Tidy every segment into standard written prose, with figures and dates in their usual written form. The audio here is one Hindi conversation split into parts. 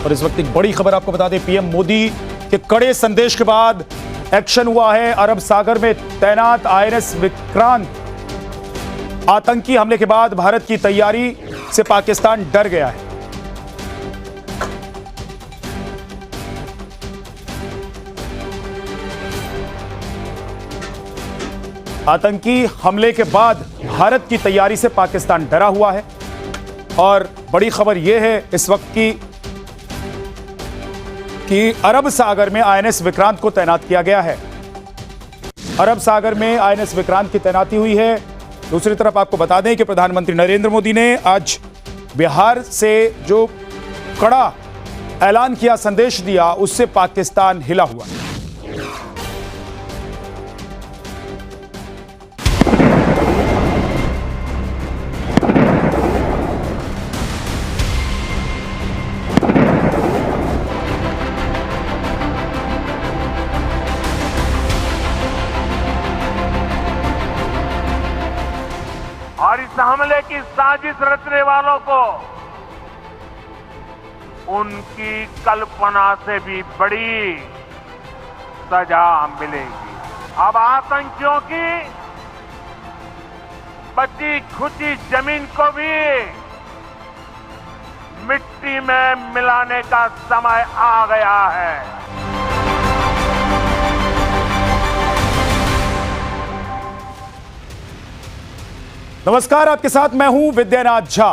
और इस वक्त एक बड़ी खबर आपको बता दें, पीएम मोदी के कड़े संदेश के बाद एक्शन हुआ है। अरब सागर में तैनात आईएनएस विक्रांत आतंकी हमले के बाद भारत की तैयारी से पाकिस्तान डर गया है। आतंकी हमले के बाद भारत की तैयारी से पाकिस्तान डरा हुआ है और बड़ी खबर यह है इस वक्त कि अरब सागर में आईएनएस विक्रांत को तैनात किया गया है। अरब सागर में आईएनएस विक्रांत की तैनाती हुई है। दूसरी तरफ आपको बता दें कि प्रधानमंत्री नरेंद्र मोदी ने आज बिहार से जो कड़ा ऐलान किया, संदेश दिया, उससे पाकिस्तान हिला हुआ है। और इस हमले की साजिश रचने वालों को उनकी कल्पना से भी बड़ी सजा मिलेगी। अब आतंकियों की बची खुची जमीन को भी मिट्टी में मिलाने का समय आ गया है। नमस्कार, आपके साथ मैं हूं विद्यानाथ झा।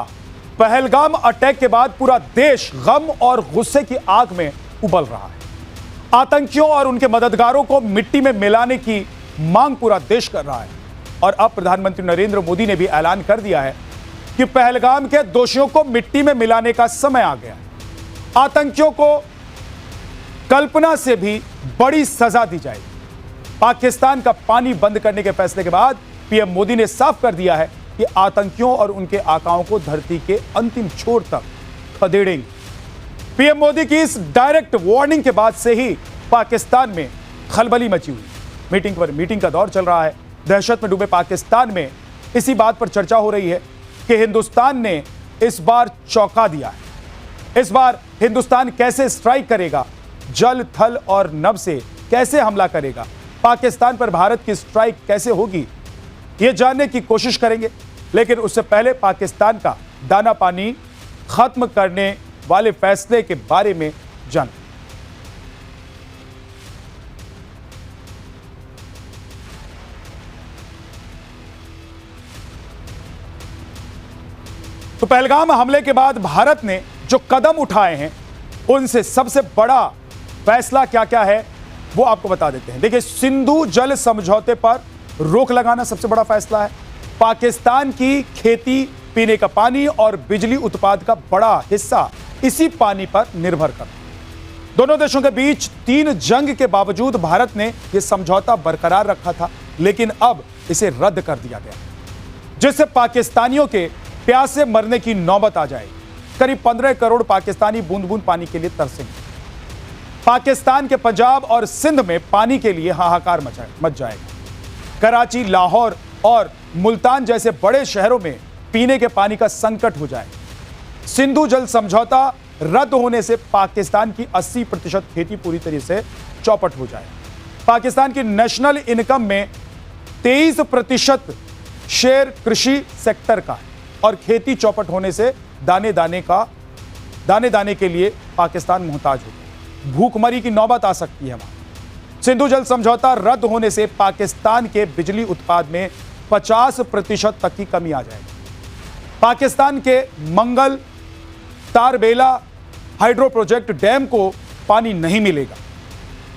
पहलगाम अटैक के बाद पूरा देश गम और गुस्से की आग में उबल रहा है। आतंकियों और उनके मददगारों को मिट्टी में मिलाने की मांग पूरा देश कर रहा है और अब प्रधानमंत्री नरेंद्र मोदी ने भी ऐलान कर दिया है कि पहलगाम के दोषियों को मिट्टी में मिलाने का समय आ गया है। आतंकियों को कल्पना से भी बड़ी सजा दी जाएगी। पाकिस्तान का पानी बंद करने के फैसले के बाद पीएम मोदी ने साफ कर दिया है कि आतंकियों और उनके आकाओं को धरती के अंतिम छोर तक खदेड़ेंगे। पीएम मोदी की इस डायरेक्ट वार्निंग के बाद से ही पाकिस्तान में खलबली मची हुई। मीटिंग पर मीटिंग का दौर चल रहा है। दहशत में डूबे पाकिस्तान में इसी बात पर चर्चा हो रही है कि हिंदुस्तान ने इस बार चौंका दिया है। इस बार हिंदुस्तान कैसे स्ट्राइक करेगा, जल, थल और नभ से कैसे हमला करेगा, पाकिस्तान पर भारत की स्ट्राइक कैसे होगी, ये जानने की कोशिश करेंगे। लेकिन उससे पहले पाकिस्तान का दाना पानी खत्म करने वाले फैसले के बारे में जान। तो पहलगाम हमले के बाद भारत ने जो कदम उठाए हैं उनसे सबसे बड़ा फैसला क्या क्या है वो आपको बता देते हैं। देखिए, सिंधु जल समझौते पर रोक लगाना सबसे बड़ा फैसला है। पाकिस्तान की खेती, पीने का पानी और बिजली उत्पाद का बड़ा हिस्सा इसी पानी पर निर्भर करता है। दोनों देशों के बीच 3 जंग के बावजूद भारत ने यह समझौता बरकरार रखा था, लेकिन अब इसे रद्द कर दिया गया, जिससे पाकिस्तानियों के प्यास से मरने की नौबत आ जाएगी। करीब 15 करोड़ पाकिस्तानी बूंद बूंद पानी के लिए तरसेंगे। पाकिस्तान के पंजाब और सिंध में पानी के लिए हाहाकार मच जाएगा। कराची, लाहौर और मुल्तान जैसे बड़े शहरों में पीने के पानी का संकट हो जाए। सिंधु जल समझौता रद्द होने से पाकिस्तान की 80% खेती पूरी तरह से चौपट हो जाए। पाकिस्तान की नेशनल इनकम में 23% शेयर कृषि सेक्टर का है और खेती चौपट होने से दाने दाने के लिए पाकिस्तान मोहताज हो गया। भूखमरी की नौबत आ सकती है वहां। सिंधु जल समझौता रद्द होने से पाकिस्तान के बिजली उत्पाद में 50% तक की कमी आ जाएगी। पाकिस्तान के मंगल, तारबेला हाइड्रो प्रोजेक्ट डैम को पानी नहीं मिलेगा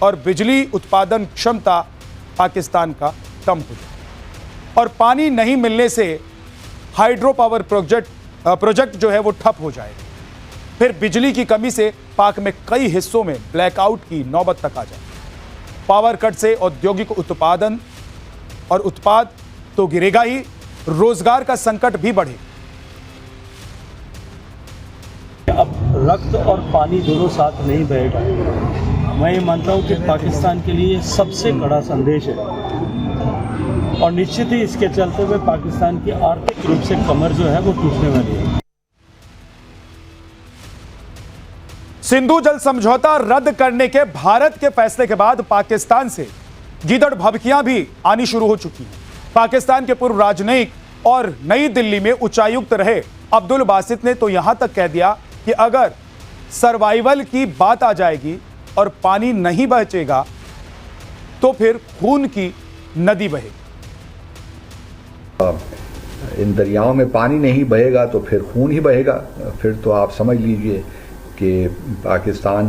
और बिजली उत्पादन क्षमता पाकिस्तान का कम हो जाएगा और पानी नहीं मिलने से हाइड्रो पावर प्रोजेक्ट जो है वो ठप हो जाएगा। फिर बिजली की कमी से पाक में कई हिस्सों में ब्लैकआउट की नौबत तक आ जाए। पावर कट से औद्योगिक उत्पादन और उत्पाद तो गिरेगा ही, रोजगार का संकट भी बढ़े। अब रक्त और पानी दोनों साथ नहीं बहेगा। मैं ये मानता हूँ कि पाकिस्तान के लिए सबसे कड़ा संदेश है और निश्चित ही इसके चलते हुए पाकिस्तान की आर्थिक रूप से कमर जो है वो टूटने वाली है। सिंधु जल समझौता रद्द करने के भारत के फैसले के बाद पाकिस्तान से गीदड़ भभकियां भी आनी शुरू हो चुकी हैं। पाकिस्तान के पूर्व राजनयिक और नई दिल्ली में उच्चायुक्त रहे अब्दुल बासित ने तो यहां तक कह दिया कि अगर सर्वाइवल की बात आ जाएगी और पानी नहीं बचेगा तो फिर खून की नदी बहेगी। इन दरियाओं में पानी नहीं बहेगा तो फिर खून ही बहेगा। फिर तो आप समझ लीजिए कि पाकिस्तान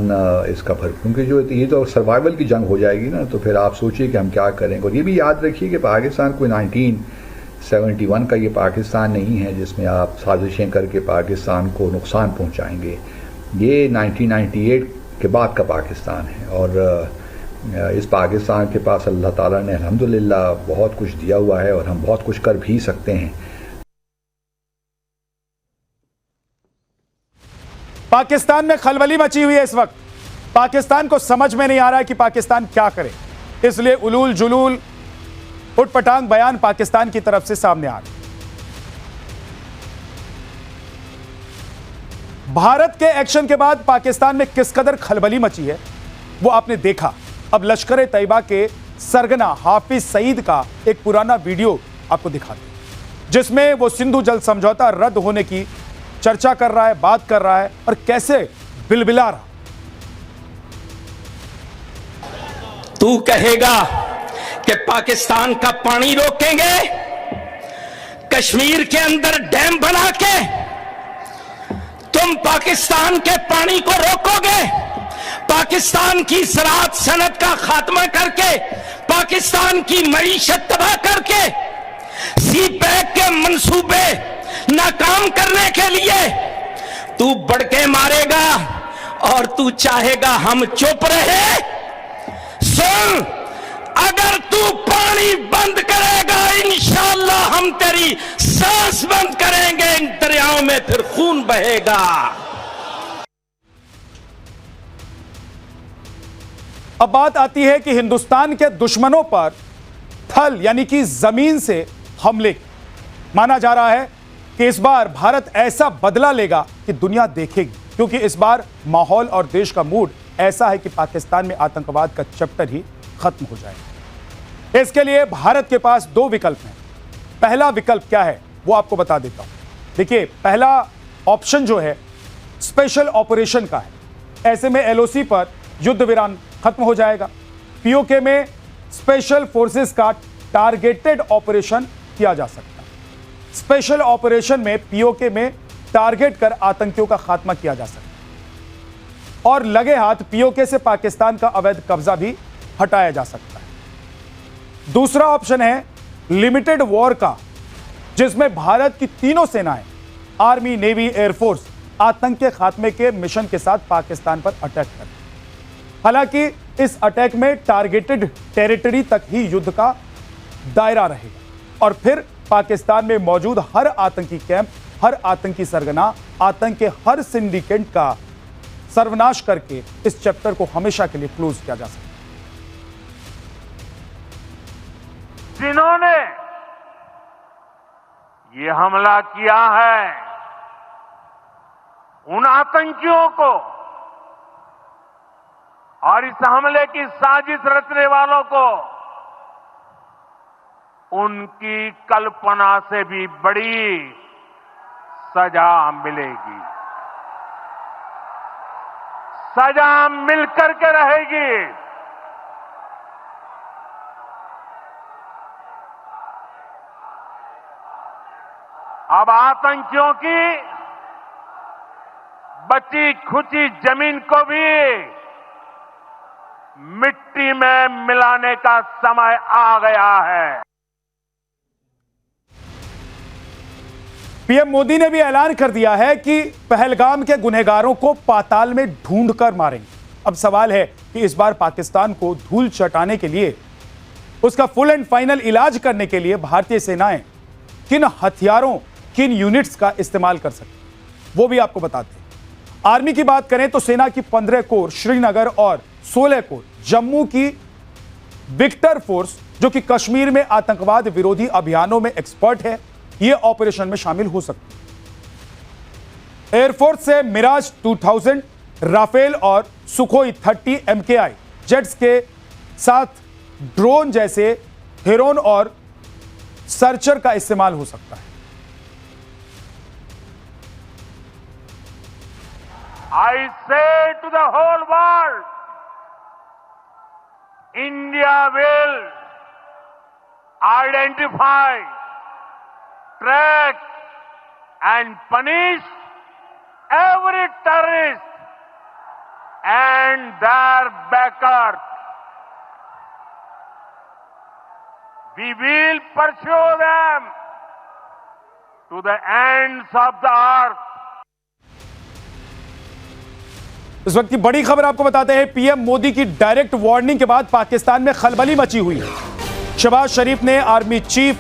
इसका क्योंकि जो ये तो सर्वाइवल की जंग हो जाएगी ना, तो फिर आप सोचिए कि हम क्या करेंगे। और ये भी याद रखिए कि पाकिस्तान कोई 1971 का ये पाकिस्तान नहीं है जिसमें आप साजिशें करके पाकिस्तान को नुकसान पहुंचाएंगे। ये 1998 के बाद का पाकिस्तान है और इस पाकिस्तान के पास अल्लाह ताला ने अल्हम्दुलिल्लाह बहुत कुछ दिया हुआ है और हम बहुत कुछ कर भी सकते हैं। पाकिस्तान में खलबली मची हुई है इस वक्त। पाकिस्तान को समझ में नहीं आ रहा है कि पाकिस्तान क्या करे, इसलिए उलूल जुलूल उटपटांग बयान पाकिस्तान की तरफ से सामने आ रहे। भारत के एक्शन के बाद पाकिस्तान में किस कदर खलबली मची है वो आपने देखा। अब लश्कर तैयबा के सरगना हाफिज सईद का एक पुराना वीडियो आपको दिखाते हैं जिसमें वो सिंधु जल समझौता रद्द होने की चर्चा कर रहा है, बात कर रहा है और कैसे बिलबिला रहा। तू कहेगा कि पाकिस्तान का पानी रोकेंगे, कश्मीर के अंदर डैम बना के तुम पाकिस्तान के पानी को रोकोगे, पाकिस्तान की ज़राअत सनत का खात्मा करके, पाकिस्तान की मईशत तबाह करके, सी पैक के मंसूबे नाकाम करने के लिए तू बड़के मारेगा और तू चाहेगा हम चुप रहे। सुन, अगर तू पानी बंद करेगा इंशाअल्लाह हम तेरी सांस बंद करेंगे, इन दरियाओं में फिर खून बहेगा। अब बात आती है कि हिंदुस्तान के दुश्मनों पर थल यानी कि जमीन से हमले माना जा रहा है कि इस बार भारत ऐसा बदला लेगा कि दुनिया देखेगी, क्योंकि इस बार माहौल और देश का मूड ऐसा है कि पाकिस्तान में आतंकवाद का चैप्टर ही खत्म हो जाएगा। इसके लिए भारत के पास दो विकल्प हैं। पहला विकल्प क्या है वो आपको बता देता हूं। देखिए, पहला ऑप्शन जो है स्पेशल ऑपरेशन का है। ऐसे में एलओसी पर युद्ध विराम खत्म हो जाएगा। पीओके में स्पेशल फोर्सेस का टारगेटेड ऑपरेशन किया जा सकता है। स्पेशल ऑपरेशन में पीओके में टारगेट कर आतंकियों का खात्मा किया जा सकता है और लगे हाथ पीओके से पाकिस्तान का अवैध कब्जा भी हटाया जा सकता है। दूसरा ऑप्शन है लिमिटेड वॉर का, जिसमें भारत की तीनों सेनाएं आर्मी, नेवी, एयरफोर्स आतंक के खात्मे के मिशन के साथ पाकिस्तान पर अटैक करें। हालांकि इस अटैक में टारगेटेड टेरिटरी तक ही युद्ध का दायरा रहेगा और फिर पाकिस्तान में मौजूद हर आतंकी कैंप, हर आतंकी सरगना, आतंक के हर सिंडिकेट का सर्वनाश करके इस चैप्टर को हमेशा के लिए क्लोज किया जा सकता है। जिन्होंने ये हमला किया है उन आतंकियों को और इस हमले की साजिश रचने वालों को उनकी कल्पना से भी बड़ी सजा मिलेगी। सजा मिलकर के रहेगी। अब आतंकियों की बची खुची जमीन को भी मिट्टी में मिलाने का समय आ गया है। पीएम मोदी ने भी ऐलान कर दिया है कि पहलगाम के गुनहगारों को पाताल में ढूंढकर मारेंगे। अब सवाल है कि इस बार पाकिस्तान को धूल चटाने के लिए, उसका फुल एंड फाइनल इलाज करने के लिए भारतीय सेनाएं किन हथियारों, किन यूनिट्स का इस्तेमाल कर सकती, वो भी आपको बताते हैं। आर्मी की बात करें तो सेना की 15 कोर श्रीनगर और 16 कोर जम्मू की विक्टर फोर्स, जो कि कश्मीर में आतंकवाद विरोधी अभियानों में एक्सपर्ट है, ये ऑपरेशन में शामिल हो सकती है। एयरफोर्स से मिराज 2000, राफेल और सुखोई 30 MKI जेट्स के साथ ड्रोन जैसे हेरोन और सर्चर का इस्तेमाल हो सकता है। I say to the whole world, India will identify, track and punish every terrorist and their backers. We will pursue them to the ends of the earth. इस वक्त की बड़ी खबर आपको बताते हैं। पीएम मोदी की डायरेक्ट वार्निंग के बाद पाकिस्तान में खलबली मची हुई है। शहबाज शरीफ ने आर्मी चीफ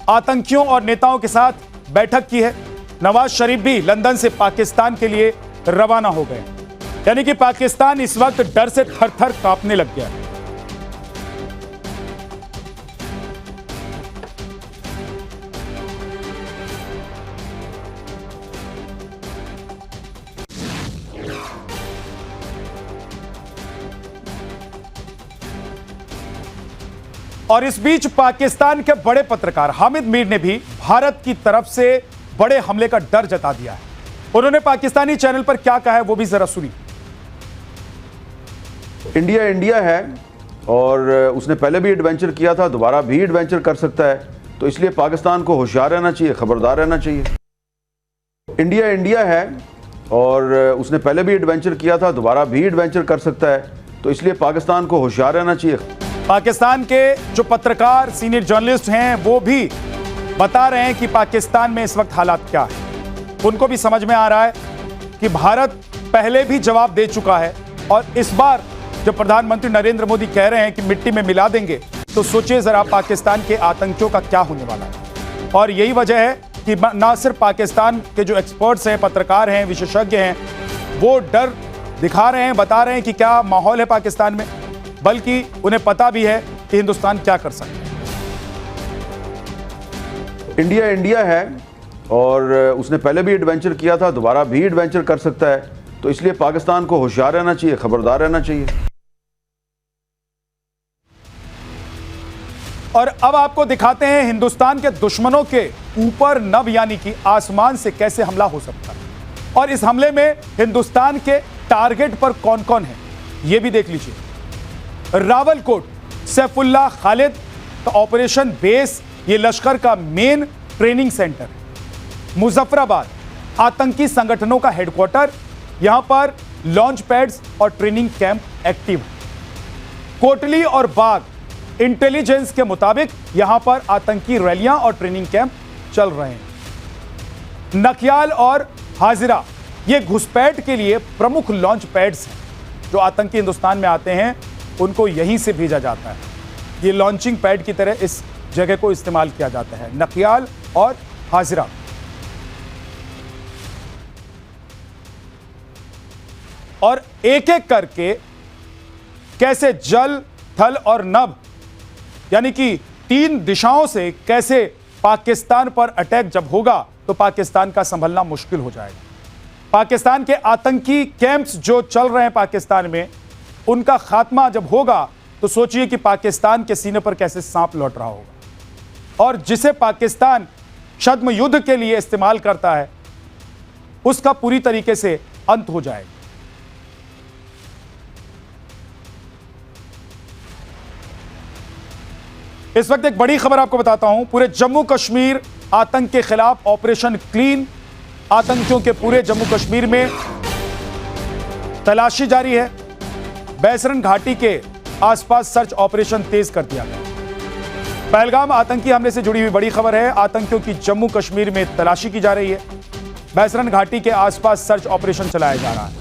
आतंकियों और नेताओं के साथ बैठक की है। नवाज शरीफ भी लंदन से पाकिस्तान के लिए रवाना हो गए, यानी कि पाकिस्तान इस वक्त डर से थर-थर कांपने लग गया है। और इस बीच पाकिस्तान के बड़े पत्रकार हामिद मीर ने भी भारत की तरफ से बड़े हमले का डर जता दिया है। उन्होंने पाकिस्तानी चैनल पर क्या कहा है वो भी जरा सुनिए। इंडिया इंडिया है और उसने पहले भी एडवेंचर किया था, दोबारा भी एडवेंचर कर सकता है, तो इसलिए पाकिस्तान को होशियार रहना चाहिए, खबरदार रहना चाहिए। इंडिया इंडिया है और उसने पहले भी एडवेंचर किया था, दोबारा भी एडवेंचर कर सकता है, तो इसलिए पाकिस्तान को होशियार रहना चाहिए। पाकिस्तान के जो पत्रकार सीनियर जर्नलिस्ट हैं वो भी बता रहे हैं कि पाकिस्तान में इस वक्त हालात क्या है। उनको भी समझ में आ रहा है कि भारत पहले भी जवाब दे चुका है और इस बार जब प्रधानमंत्री नरेंद्र मोदी कह रहे हैं कि मिट्टी में मिला देंगे, तो सोचिए जरा पाकिस्तान के आतंकियों का क्या होने वाला है। और यही वजह है कि ना सिर्फ पाकिस्तान के जो एक्सपर्ट्स हैं, पत्रकार हैं, विशेषज्ञ हैं, वो डर दिखा रहे हैं, बता रहे हैं कि क्या माहौल है पाकिस्तान में, बल्कि उन्हें पता भी है कि हिंदुस्तान क्या कर सकता है। इंडिया इंडिया है और उसने पहले भी एडवेंचर किया था, दोबारा भी एडवेंचर कर सकता है, तो इसलिए पाकिस्तान को होशियार रहना चाहिए, खबरदार रहना चाहिए। और अब आपको दिखाते हैं हिंदुस्तान के दुश्मनों के ऊपर नभ यानी कि आसमान से कैसे हमला हो सकता है और इस हमले में हिंदुस्तान के टारगेट पर कौन कौन है ये भी देख लीजिए। रावलकोट सैफुल्लाह खालिद का ऑपरेशन बेस, ये लश्कर का मेन ट्रेनिंग सेंटर है। मुजफ्फराबाद आतंकी संगठनों का हेडक्वार्टर, यहां पर लॉन्च पैड्स और ट्रेनिंग कैंप एक्टिव है। कोटली और बाग इंटेलिजेंस के मुताबिक यहां पर आतंकी रैलियां और ट्रेनिंग कैंप चल रहे हैं। नखयाल और हाजिरा ये घुसपैठ के लिए प्रमुख लॉन्च पैड्स हैं। जो आतंकी हिंदुस्तान में आते हैं उनको यहीं से भेजा जाता है। ये लॉन्चिंग पैड की तरह इस जगह को इस्तेमाल किया जाता है, नखयाल और हाजिरा। और एक एक करके कैसे जल, थल और नभ यानी कि 3 दिशाओं से कैसे पाकिस्तान पर अटैक जब होगा तो पाकिस्तान का संभलना मुश्किल हो जाएगा। पाकिस्तान के आतंकी कैंप्स जो चल रहे हैं पाकिस्तान में, उनका खात्मा जब होगा तो सोचिए कि पाकिस्तान के सीने पर कैसे सांप लौट रहा होगा। और जिसे पाकिस्तान छद्म युद्ध के लिए इस्तेमाल करता है उसका पूरी तरीके से अंत हो जाएगा। इस वक्त एक बड़ी खबर आपको बताता हूं। पूरे जम्मू कश्मीर आतंक के खिलाफ ऑपरेशन क्लीन, आतंकियों के पूरे जम्मू कश्मीर में तलाशी जारी है। बैसरन घाटी के आसपास सर्च ऑपरेशन तेज कर दिया गया। पहलगाम आतंकी हमले से जुड़ी हुई बड़ी खबर है। आतंकियों की जम्मू कश्मीर में तलाशी की जा रही है। बैसरन घाटी के आसपास सर्च ऑपरेशन चलाया जा रहा है।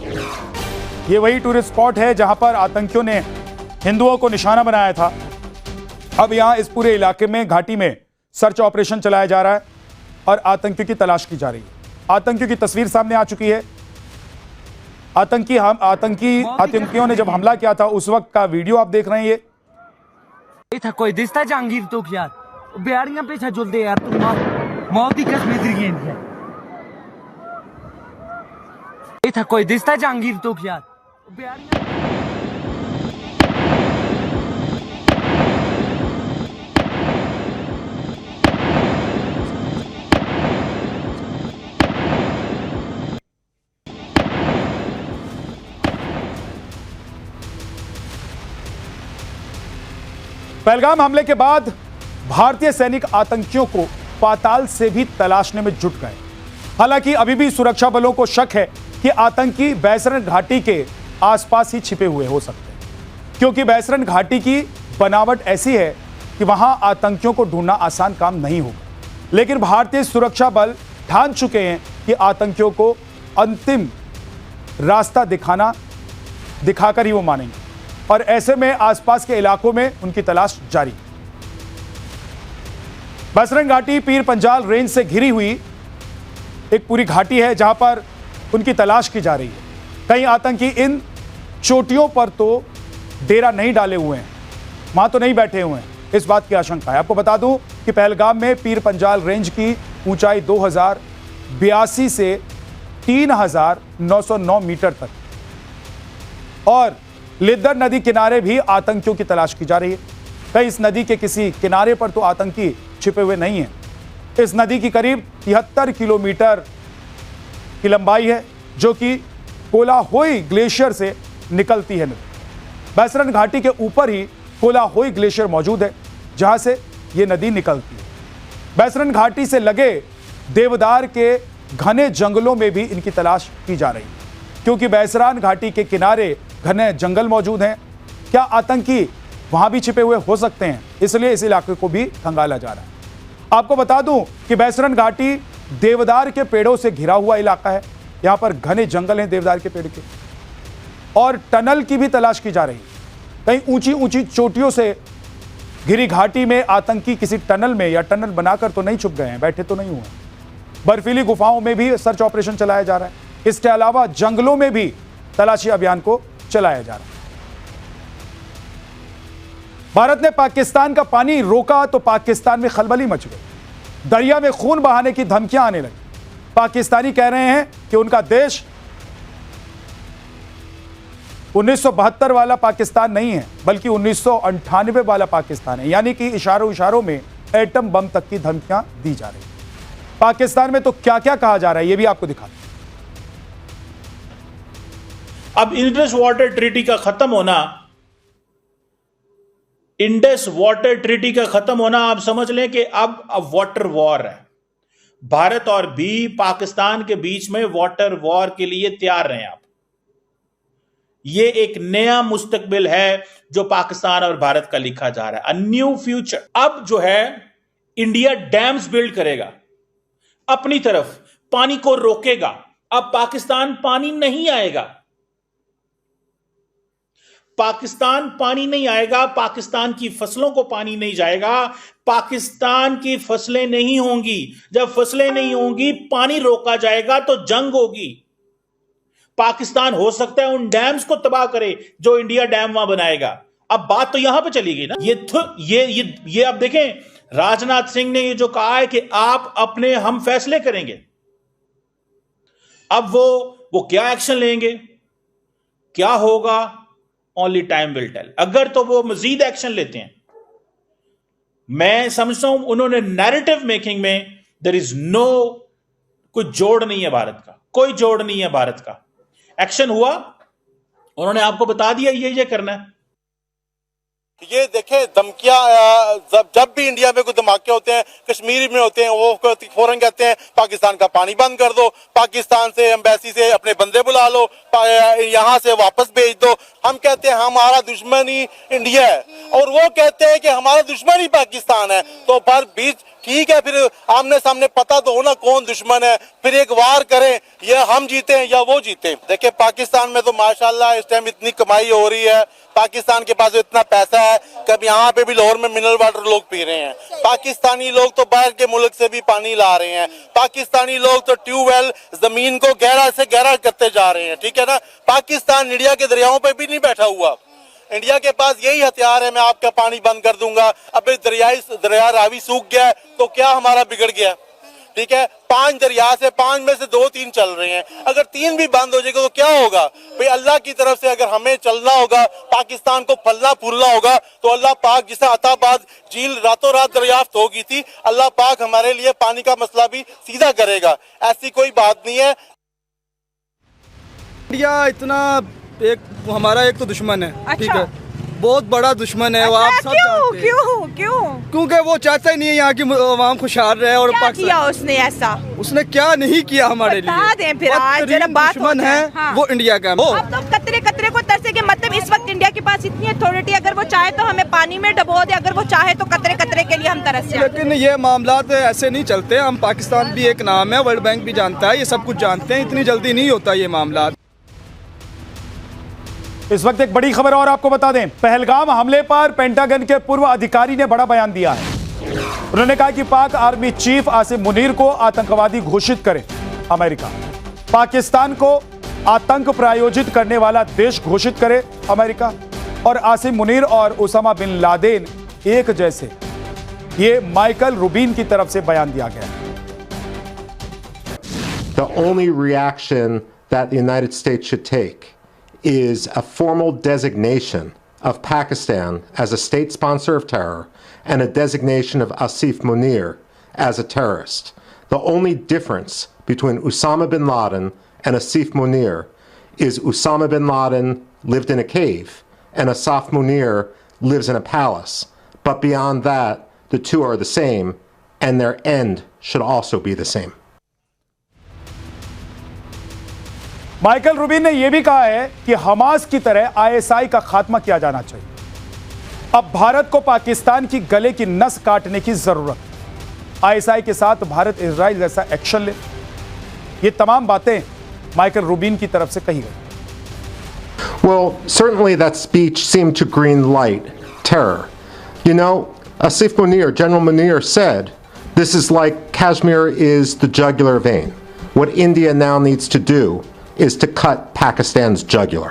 ये वही टूरिस्ट स्पॉट है जहां पर आतंकियों ने हिंदुओं को निशाना बनाया था। अब यहां इस पूरे इलाके में, घाटी में सर्च ऑपरेशन चलाया जा रहा है और आतंकियों की तलाश की जा रही है। आतंकियों की तस्वीर सामने आ चुकी है। आतंकियों ने जब हमला किया था उस वक्त का वीडियो आप देख रहे हैं। ये था कोई दिसता जहांगीर तो यार बिहारियां पीछे जुलते यार तुम मौत की कश्मीर की इतना कोई दिसता जहांगीर तो यार बिहारियां पहलगाम हमले के बाद भारतीय सैनिक आतंकियों को पाताल से भी तलाशने में जुट गए। हालांकि अभी भी सुरक्षा बलों को शक है कि आतंकी बैसरन घाटी के आसपास ही छिपे हुए हो सकते हैं, क्योंकि बैसरन घाटी की बनावट ऐसी है कि वहां आतंकियों को ढूंढना आसान काम नहीं होगा। लेकिन भारतीय सुरक्षा बल ठान चुके हैं कि आतंकियों को अंतिम रास्ता दिखाकर ही वो मानेंगे, और ऐसे में आसपास के इलाकों में उनकी तलाश जारी। बैसरन घाटी पीर पंजाल रेंज से घिरी हुई एक पूरी घाटी है जहां पर उनकी तलाश की जा रही है। कई आतंकी इन चोटियों पर तो डेरा नहीं डाले हुए हैं, वहां तो नहीं बैठे हुए हैं, इस बात की आशंका है। आपको बता दूं कि पहलगाम में पीर पंजाल रेंज की ऊंचाई 2082 से 3909 मीटर तक, और लिद्दर नदी किनारे भी आतंकियों की तलाश की जा रही है। कई इस नदी के किसी किनारे पर तो आतंकी छिपे हुए नहीं हैं। इस नदी की करीब 73 किलोमीटर की लंबाई है, जो कि कोलाहोई ग्लेशियर से निकलती है नदी। बैसरन घाटी के ऊपर ही कोलाहोई ग्लेशियर मौजूद है, जहां से यह नदी निकलती है। बैसरन घाटी से लगे देवदार के घने जंगलों में भी इनकी तलाश की जा रही है, क्योंकि बैसरान घाटी के किनारे घने जंगल मौजूद हैं। क्या आतंकी वहां भी छिपे हुए हो सकते हैं, इसलिए इस इलाके को भी खंगाला जा रहा है। आपको बता दूं कि बैसरन घाटी देवदार के पेड़ों से घिरा हुआ इलाका है। यहां पर घने जंगल हैं देवदार के पेड़ के, और टनल की भी तलाश की जा रही है। कहीं ऊंची ऊंची चोटियों से घिरी घाटी में आतंकी किसी टनल में या टनल बनाकर तो नहीं छुप गए हैं, बैठे तो नहीं हुए। बर्फीली गुफाओं में भी सर्च ऑपरेशन चलाया जा रहा है। इसके अलावा जंगलों में भी तलाशी अभियान को चलाया जा रहा है। भारत ने पाकिस्तान का पानी रोका तो पाकिस्तान में खलबली मच गई। दरिया में खून बहाने की धमकियां आने लगी। पाकिस्तानी कह रहे हैं कि उनका देश 1972 वाला पाकिस्तान नहीं है, बल्कि 1998 वाला पाकिस्तान है। यानी कि इशारों इशारों में एटम बम तक की धमकियां दी जा रही है। पाकिस्तान में तो क्या क्या कहा जा रहा है, यह भी आपको दिखाते हैं। अब इंडस वाटर ट्रीटी का खत्म होना, इंडस वाटर ट्रीटी का खत्म होना, आप समझ लें कि अब वाटर वॉर है। भारत और भी पाकिस्तान के बीच में वाटर वॉर के लिए तैयार रहे आप। ये एक नया मुस्तकबिल है जो पाकिस्तान और भारत का लिखा जा रहा है, अ न्यू फ्यूचर। अब जो है इंडिया डैम्स बिल्ड करेगा, अपनी तरफ पानी को रोकेगा। अब पाकिस्तान पानी नहीं आएगा, पाकिस्तान पानी नहीं आएगा, पाकिस्तान की फसलों को पानी नहीं जाएगा, पाकिस्तान की फसलें नहीं होंगी। जब फसलें नहीं होंगी, पानी रोका जाएगा तो जंग होगी। पाकिस्तान हो सकता है उन डैम्स को तबाह करे जो इंडिया डैम वहां बनाएगा। अब बात तो यहां पे चली गई ना। ये अब देखें, राजनाथ सिंह ने ये जो कहा है कि आप अपने हम फैसले करेंगे, अब वो क्या एक्शन लेंगे, क्या होगा, ओनली टाइम विल टेल। अगर तो वो मजीद एक्शन लेते हैं, मैं समझता हूं उन्होंने नैरेटिव मेकिंग में देयर इज नो, कोई जोड़ नहीं है भारत का, कोई जोड़ नहीं है भारत का। एक्शन हुआ, उन्होंने आपको बता दिया ये करना है। ये देखें, धमकियां जब भी इंडिया में कोई धमाके होते हैं, कश्मीर में होते हैं, वो फौरन कहते हैं पाकिस्तान का पानी बंद कर दो, पाकिस्तान से एम्बेसी से अपने बंदे बुला लो, यहां से वापस भेज दो। हम कहते हैं हमारा दुश्मन ही इंडिया है, और वो कहते हैं कि हमारा दुश्मन ही पाकिस्तान है। तो पर बीच ठीक है, फिर आमने सामने पता तो हो ना कौन दुश्मन है, फिर एक वार करें, या हम जीते या वो जीते। देखिए पाकिस्तान में तो माशाल्लाह इस टाइम इतनी कमाई हो रही है, पाकिस्तान के पास इतना पैसा है कि अब यहाँ पे भी लाहौर में मिनरल वाटर लोग पी रहे हैं। पाकिस्तानी लोग तो बाहर के मुल्क से भी पानी ला रहे हैं, पाकिस्तानी लोग तो ट्यूबवेल जमीन को गहरा से गहरा करते जा रहे हैं, ठीक है ना। पाकिस्तान इंडिया के दरियाओं पे भी नहीं बैठा हुआ, इंडिया के पास यही हथियार है, मैं आपका पानी बंद कर दूंगा। अब दरिया रावी सूख गया है तो क्या हमारा बिगड़ गया, ठीक है, 5 दरिया से 5 में से 2-3 चल रहे हैं, अगर 3 भी बंद हो जाएगा तो क्या होगा भाई? अल्लाह की तरफ से अगर हमें चलना होगा, पाकिस्तान को फलना फूलना होगा, तो अल्लाह पाक जिसे अताबाद झील रातों रात दरियाफ्त होगी थी, अल्लाह पाक हमारे लिए पानी का मसला भी सीधा करेगा, ऐसी कोई बात नहीं है। इंडिया इतना हमारा एक तो दुश्मन है, अच्छा। ठीक है, बहुत बड़ा दुश्मन है। अच्छा, वो आप सब जानते हैं। क्योंकि वो चाहता ही नहीं है यहाँ की आवाम खुशहाल रहे। और क्या किया उसने ऐसा? उसने क्या नहीं किया हमारे लिए? बता दें फिर, आज जरा बात दुश्मन है। हाँ। वो इंडिया का अब तो कतरे कतरे को तरसे के मतलब इस वक्त इंडिया के पास इतनी अथॉरिटी, अगर वो चाहे तो हमें पानी में डबो दे, अगर वो चाहे तो कतरे कतरे के लिए हम तरस जाएं। लेकिन ये मामला ऐसे नहीं चलते। हम पाकिस्तान भी एक नाम है, वर्ल्ड बैंक भी जानता है, ये सब कुछ जानते हैं। इतनी जल्दी नहीं होता ये मामला। इस वक्त एक बड़ी खबर और आपको बता दें, पहलगाम हमले पर पेंटागन के पूर्व अधिकारी ने बड़ा बयान दिया है। उन्होंने कहा कि पाक आर्मी चीफ आसिम मुनीर को आतंकवादी घोषित करे अमेरिका, पाकिस्तान को आतंक प्रायोजित करने वाला देश घोषित करे अमेरिका, और आसिम मुनीर और उसामा बिन लादेन एक जैसे, ये माइकल रूबिन की तरफ से बयान दिया गया है। The only reaction that the United States should take is a formal designation of Pakistan as a state sponsor of terror and a designation of Asif Munir as a terrorist. The only difference between Osama bin Laden and Asif Munir is Osama bin Laden lived in a cave and Asif Munir lives in a palace. But beyond that, the two are the same and their end should also be the same. Michael Rubin ने यह भी कहा है कि हमास की तरह आईएसआई का खात्मा किया जाना चाहिए। अब भारत को पाकिस्तान की गले की नस काटने की जरूरत है। आईएसआई के साथ भारत इजराइल जैसा एक्शन ले। ये तमाम बातें माइकल रूबिन की तरफ से कही गई। Well, certainly that speech seemed to green light terror. You know, Asif Munir, General Munir said, this is like Kashmir is the jugular vein. What India now needs to do is to cut Pakistan's jugular.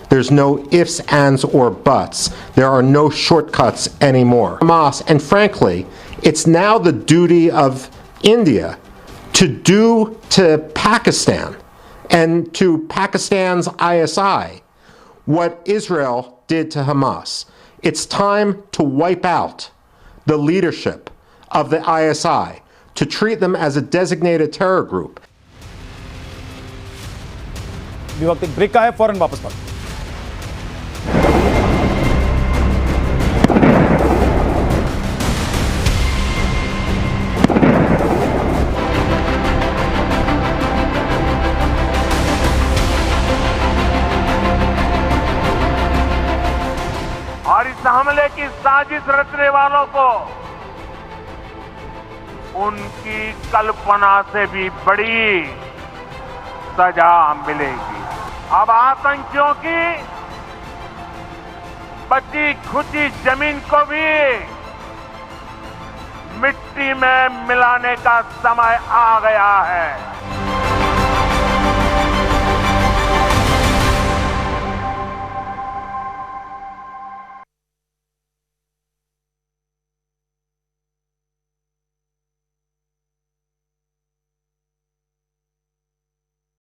There's no ifs, ands, or buts. There are no shortcuts anymore. Hamas, and frankly, it's now the duty of India to do to Pakistan and to Pakistan's ISI what Israel did to Hamas. It's time to wipe out the leadership of the ISI, to treat them as a designated terror group. वक्त एक ब्रेक का है, फौरन वापस लौटें। और इस हमले की साजिश रचने वालों को उनकी कल्पना से भी बड़ी सजा मिलेगी। अब आतंकियों की बची खुची जमीन को भी मिट्टी में मिलाने का समय आ गया है।